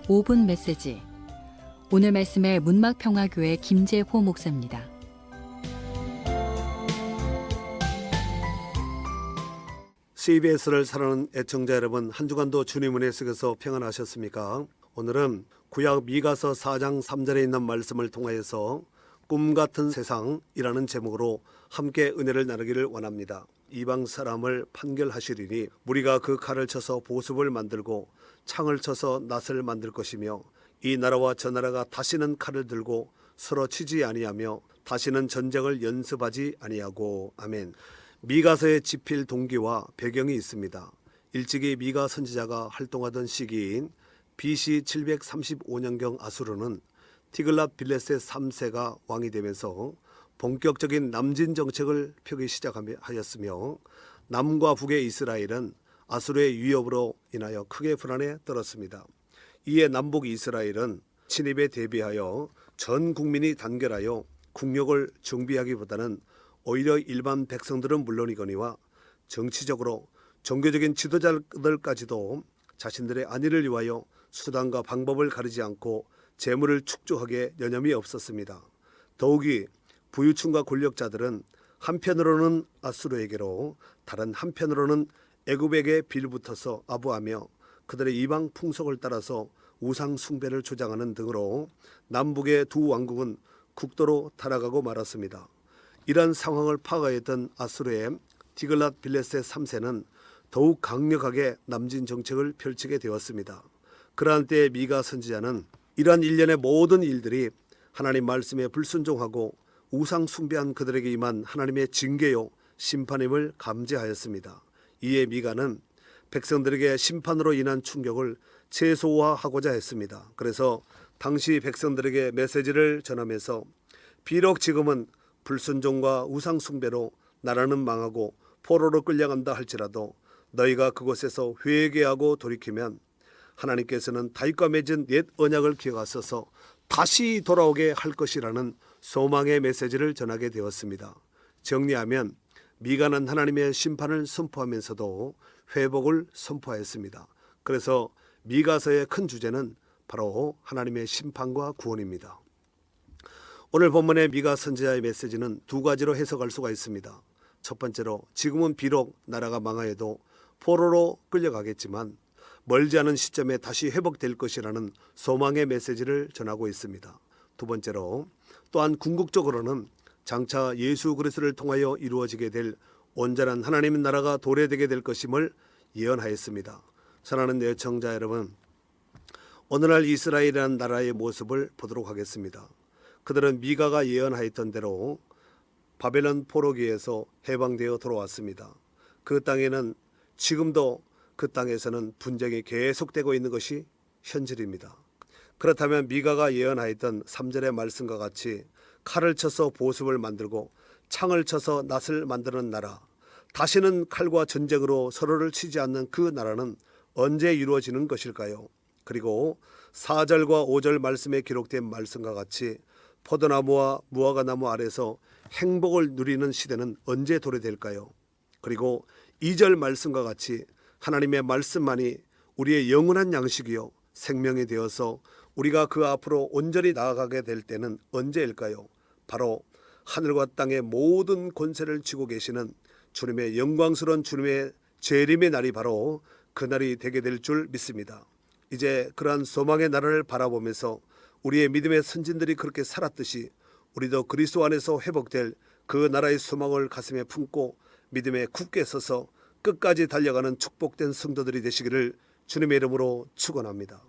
5분 메시지. 오늘 말씀의 문막평화교회 김재호 목사입니다. CBS를 사랑하는 애청자 여러분, 한 주간도 주님 은혜 속에서 평안하셨습니까? 오늘은 구약 미가서 4장 3절에 있는 말씀을 통하여서 꿈같은 세상이라는 제목으로 함께 은혜를 나누기를 원합니다. 이방 사람을 판결하시리니 무리가 그 칼을 쳐서 보습을 만들고 창을 쳐서 낫을 만들 것이며 이 나라와 저 나라가 다시는 칼을 들고 서로 치지 아니하며 다시는 전쟁을 연습하지 아니하고. 아멘. 미가서에 집필 동기와 배경이 있습니다. 일찍이 미가 선지자가 활동하던 시기인 BC 735년경 아수르는 티글랏 빌레셋 3세가 왕이 되면서 본격적인 남진 정책을 펴기 시작하였으며 남과 북의 이스라엘은 아수르의 위협으로 인하여 크게 불안에 떨었습니다. 이에 남북 이스라엘은 침입에 대비하여 전 국민이 단결하여 국력을 정비하기보다는 오히려 일반 백성들은 물론이거니와 정치적으로 종교적인 지도자들까지도 자신들의 안위를 위하여 수단과 방법을 가리지 않고 재물을 축적하기에 여념이 없었습니다. 더욱이 부유층과 권력자들은 한편으로는 아수르에게로 다른 한편으로는 애굽에게 빌붙어서 아부하며 그들의 이방 풍속을 따라서 우상 숭배를 주장하는 등으로 남북의 두 왕국은 국도로 타락하고 말았습니다. 이러한 상황을 파악하였던 아수르의 티글랏 빌레셋 3세는 더욱 강력하게 남진 정책을 펼치게 되었습니다. 그러한 때에 미가 선지자는 이러한 일련의 모든 일들이 하나님 말씀에 불순종하고 우상 숭배한 그들에게 임한 하나님의 징계요 심판임을 감지하였습니다. 이에 미가는 백성들에게 심판으로 인한 충격을 최소화하고자 했습니다. 그래서 당시 백성들에게 메시지를 전하면서 비록 지금은 불순종과 우상 숭배로 나라는 망하고 포로로 끌려간다 할지라도 너희가 그곳에서 회개하고 돌이키면 하나님께서는 다윗과 맺은 옛 언약을 기억하셔서 다시 돌아오게 할 것이라는 소망의 메시지를 전하게 되었습니다. 정리하면 미가는 하나님의 심판을 선포하면서도 회복을 선포하였습니다. 그래서 미가서의 큰 주제는 바로 하나님의 심판과 구원입니다. 오늘 본문의 미가 선지자의 메시지는 두 가지로 해석할 수가 있습니다. 첫 번째로 지금은 비록 나라가 망하여도 포로로 끌려가겠지만 멀지 않은 시점에 다시 회복될 것이라는 소망의 메시지를 전하고 있습니다. 두 번째로 또한 궁극적으로는 장차 예수 그리스도를 통하여 이루어지게 될 온전한 하나님의 나라가 도래되게 될 것임을 예언하였습니다. 사랑하는 애청자 여러분, 오늘날 이스라엘이라는 나라의 모습을 보도록 하겠습니다. 그들은 미가가 예언하였던 대로 바벨론 포로기에서 해방되어 돌아왔습니다. 그 땅에는 지금도 그 땅에서는 분쟁이 계속되고 있는 것이 현실입니다. 그렇다면 미가가 예언하였던 3절의 말씀과 같이 칼을 쳐서 보습을 만들고 창을 쳐서 낫을 만드는 나라, 다시는 칼과 전쟁으로 서로를 치지 않는 그 나라는 언제 이루어지는 것일까요? 그리고 4절과 5절 말씀에 기록된 말씀과 같이 포도나무와 무화과나무 아래서 행복을 누리는 시대는 언제 도래될까요? 그리고 2절 말씀과 같이 하나님의 말씀만이 우리의 영원한 양식이요 생명이 되어서 우리가 그 앞으로 온전히 나아가게 될 때는 언제일까요? 바로 하늘과 땅의 모든 권세를 쥐고 계시는 주님의 영광스러운 주님의 재림의 날이 바로 그날이 되게 될 줄 믿습니다. 이제 그러한 소망의 나라를 바라보면서 우리의 믿음의 선진들이 그렇게 살았듯이 우리도 그리스도 안에서 회복될 그 나라의 소망을 가슴에 품고 믿음에 굳게 서서 끝까지 달려가는 축복된 성도들이 되시기를 주님의 이름으로 축원합니다.